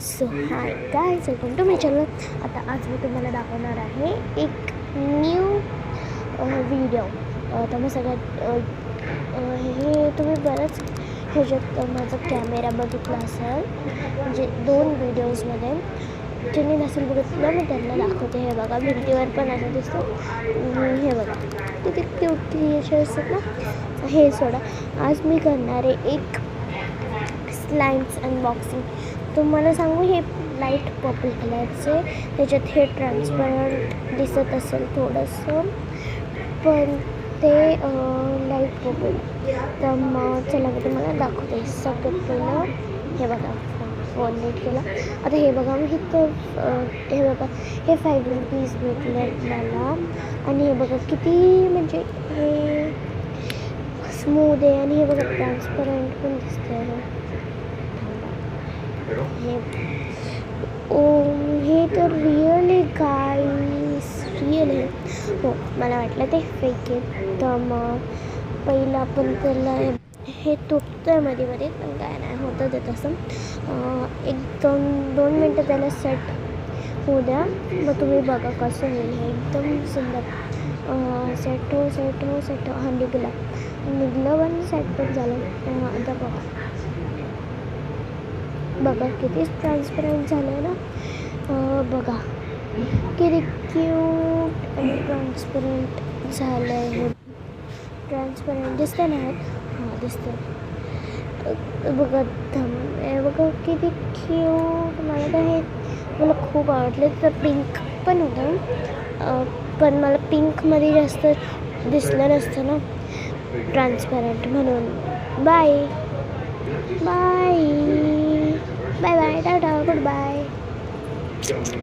So hi guys, welcome to my channel. आता आज मी तुम्हाला दाखवणार आहे एक न्यू व्हिडिओ. तर मग सगळ्यात हे तुम्ही बरंच ह्याच्यात माझा कॅमेरा बघितला असेल, म्हणजे 2 व्हिडिओजमध्ये. ज्यांनी नसेल बघितलं मी त्यांना दाखवते. हे बघा, भिंतीवर पण असं दिसतं. हे बघा किती क्यूट क्रिएशन असतात ना. हे सोडा, आज मी करणार आहे एक स्लाइम्स अनबॉक्सिंग. तुम्हाला सांगू, हे लाईट पर्पल कलरचे, त्याच्यात हे ट्रान्सपरंट दिसत असेल थोडंसं, पण ते लाईट पर्पल. तर मग चला मी तुम्हाला दाखवते. सगळ्यात पहिलं हे बघा, फोन नीट केला. आता हे बघा, मी इथं हे बघा, हे 5 रुपीज भेटले मला. आणि हे बघा किती म्हणजे हे स्मूथ आहे. आणि हे बघा ट्रान्सपरंट पण दिसतं आहे. हे तर रिअल आहे गाईस, रिअल आहे. हो, मला वाटलं ते फेक आहे. तर मग पहिलं आपण त्याला हे तुटतं आहे मध्ये मध्ये, पण काय नाही होतं ते तसं. 1-2 मिनटं त्याला सेट होऊ द्या. मग तुम्ही बघा कसं होईल. हे एकदम सुंदर सेट हो. हा निघलं पण सेट पण झालं. आता बघा किती ट्रान्सपरंट झालं आहे ना. बघा किती क्यूट आणि ट्रान्सपरंट झालं आहे. हे ट्रान्सपरंट दिसतं ना. हां, दिसतं. बघा हे बघा किती क्यूट. मला खूप आवडलं. तर पिंक पण होतं, पण मला पिंकमध्ये जास्त दिसलं नसतं ना ट्रान्सपरंट, म्हणून. Bye bye bye bye, tata, good bye.